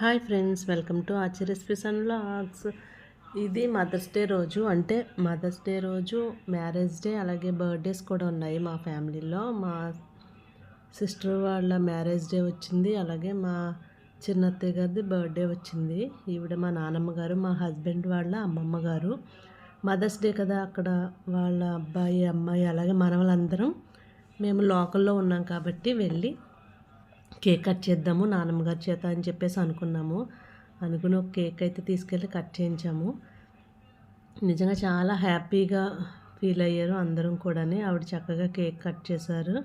Hi friends, welcome to ఆచి recipes and vlogs. ఇది mothers day రోజు, అంటే మదర్స్ డే రోజు మ్యారేజ్ డే అలాగే బర్త్డేస్ కూడా ఉన్నాయి మా ఫ్యామిలీలో. మా సిస్టర్ వాళ్ళ మ్యారేజ్ డే వచ్చింది, అలాగే మా చిన్నత్తయ్య గారిది బర్త్డే వచ్చింది. ఈవిడ మా నాన్నమ్మ గారు, మా హస్బెండ్ వాళ్ళ అమ్మమ్మ గారు. మదర్స్ డే కదా, అక్కడ వాళ్ళ అబ్బాయి అమ్మాయి అలాగే మనవలందరం మేము లోకల్లో ఉన్నాం కాబట్టి వెళ్ళి కేక్ కట్ చేద్దాము నాన్నమ్మ గారి చేత అని చెప్పేసి అనుకున్నాము. అనుకుని ఒక కేక్ అయితే తీసుకెళ్ళి కట్ చేయించాము. నిజంగా చాలా హ్యాపీగా ఫీల్ అయ్యారు అందరం కూడా. ఆవిడ చక్కగా కేక్ కట్ చేశారు.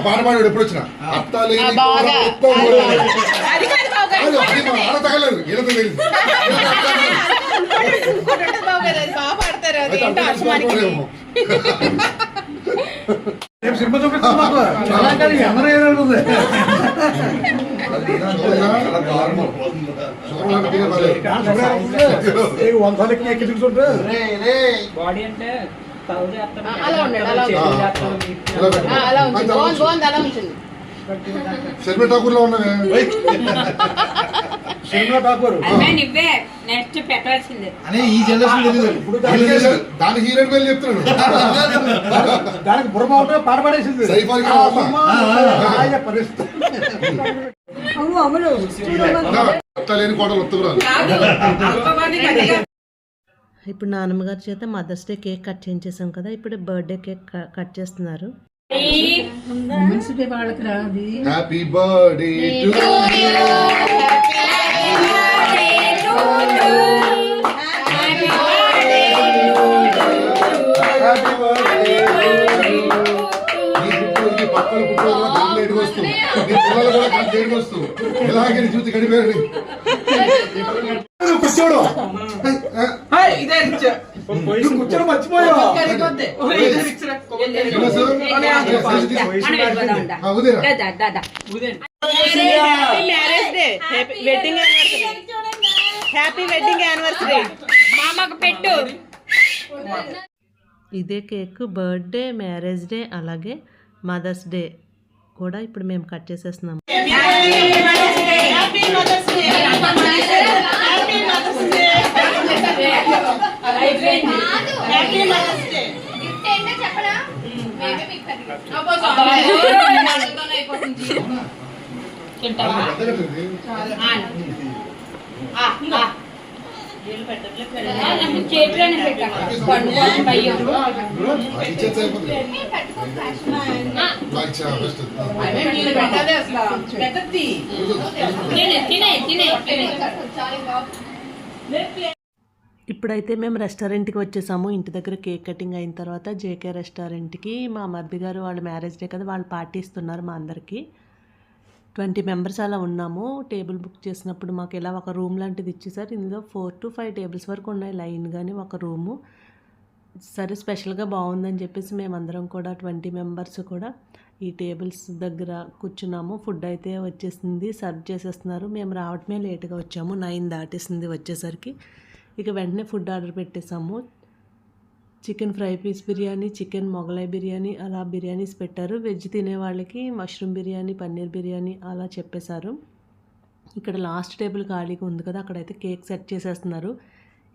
పాట పాడాడు ఎప్పుడు వచ్చిన తగలేదు సినిమా చూపిస్తాను 100 ఎక్కించుకుంటే బాడీ అంటే శర్మ ఠాకూర్ లో ఉన్నది. శర్మ ఠాకూర్ నెక్స్ట్ పెట్టాల్సిందే అని ఈ జనరేషన్ దానికి హీరోయిన్ పేరు చెప్తున్నాడు. దానికి బుర్రబాబు పాట పాడేసింది. ఇప్పుడు నాన్నమ్మ గారి చేత మదర్స్ డే కేక్ కట్ చేయించేసాం కదా, ఇప్పుడు బర్త్డే కేక్ కట్ చేస్తున్నారు. హ్యాపీ బర్త్డే టు పక్కన పుట్టిన ఎడుగు వస్తుంది, పిల్లలు కూడా కంటే ఎడుగు వస్తుంది. ఎలాగే చూసి గడిపోయాడు కూర్చోడు కూర్చోడు మర్చిపోయావు. ఇదే కేక్ బర్త్డే, మ్యారేజ్ డే అలాగే మదర్స్ డే కూడా ఇప్పుడు మేము కట్ చేసేస్తున్నాము. ఇప్పుడైతే మేము రెస్టారెంట్కి వచ్చేసాము. ఇంటి దగ్గర కేక్ కటింగ్ అయిన తర్వాత జేకే రెస్టారెంట్కి మా మరిది గారు వాళ్ళ మ్యారేజ్ డే కదా, వాళ్ళు పార్టీ ఇస్తున్నారు మా అందరికీ. 20 మెంబర్స్ అలా ఉన్నాము. టేబుల్ బుక్ చేసినప్పుడు మాకు ఇలా ఒక రూమ్ లాంటిది ఇచ్చేసారు. ఇందులో 4 to 5 టేబుల్స్ వరకు ఉన్నాయి లైన్, కానీ ఒక రూము. సరే స్పెషల్గా బాగుందని చెప్పేసి మేమందరం కూడా 20 మెంబర్స్ కూడా ఈ టేబుల్స్ దగ్గర కూర్చున్నాము. ఫుడ్ అయితే వచ్చేసింది, సర్వ్ చేసేస్తున్నారు. మేము రావటమే లేట్గా వచ్చాము, 9 దాటేసింది వచ్చేసరికి. ఇక వెంటనే ఫుడ్ ఆర్డర్ పెట్టేసాము. Chicken fry piece biryani, chicken Mughlai biryani అలా బిర్యానీస్ పెట్టారు. వెజ్ తినే వాళ్ళకి మష్రూమ్ బిర్యానీ, పన్నీర్ బిర్యానీ అలా చెప్పేశారు. ఇక్కడ లాస్ట్ టేబుల్ ఖాళీగా ఉంది కదా, అక్కడైతే కేక్ సెట్ చేసేస్తున్నారు.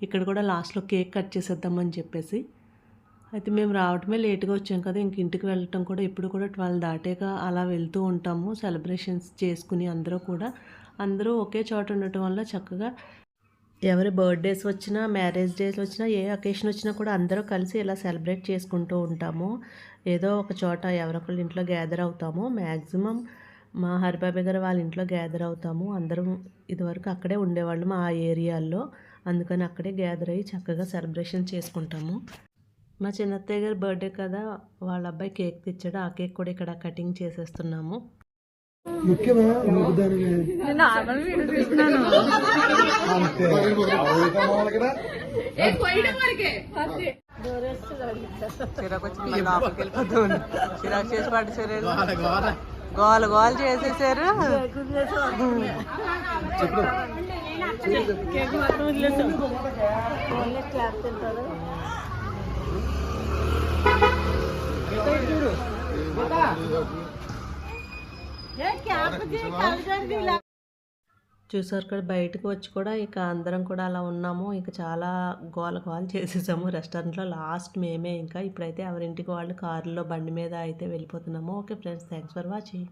ఇక్కడ కూడా లాస్ట్లో కేక్ కట్ చేసేద్దామని చెప్పేసి. అయితే మేము రావటమే లేట్గా వచ్చాం కదా, ఇంక ఇంటికి వెళ్ళటం కూడా ఇప్పుడు కూడా 12 దాటాక అలా వెళ్తూ ఉంటాము సెలబ్రేషన్స్ చేసుకుని. అందరూ ఒకే చోట ఉండటం వల్ల చక్కగా ఎవరి బర్త్డేస్ వచ్చినా, మ్యారేజ్ డేస్ వచ్చినా, ఏ అకేషన్ వచ్చినా కూడా అందరూ కలిసి ఇలా సెలబ్రేట్ చేసుకుంటూ ఉంటాము. ఏదో ఒక చోట ఎవరొకళ్ళ ఇంట్లో గ్యాదర్ అవుతాము. మ్యాక్సిమం మా హరిబాబాయ్ గారు వాళ్ళ ఇంట్లో గ్యాదర్ అవుతాము. అందరం ఇదివరకు అక్కడే ఉండేవాళ్ళం ఆ ఏరియాల్లో, అందుకని అక్కడే గ్యాదర్ అయ్యి చక్కగా సెలబ్రేషన్ చేసుకుంటాము. మా చిన్నత్తయ్య గారి బర్త్డే కదా, వాళ్ళ అబ్బాయి కేక్ తెచ్చాడు. ఆ కేక్ కూడా ఇక్కడ కటింగ్ చేసేస్తున్నాము. ముఖ్యమా చిరాకు వచ్చి లోపలికి వెళ్ళిపోతుంది. చిరాకు చేసి పట్టు గోల గోల చేసేసారు. చూసారు కదా, బయటకు వచ్చి కూడా ఇక అందరం కూడా అలా ఉన్నాము. ఇక చాలా గోల గోల చేసేసాము రెస్టారెంట్లో. లాస్ట్ మేమే. ఇంకా ఇప్పుడైతే ఎవరింటికి వాళ్ళు కారులో బండి మీద అయితే వెళ్ళిపోతున్నాము. Okay friends, thanks for watching.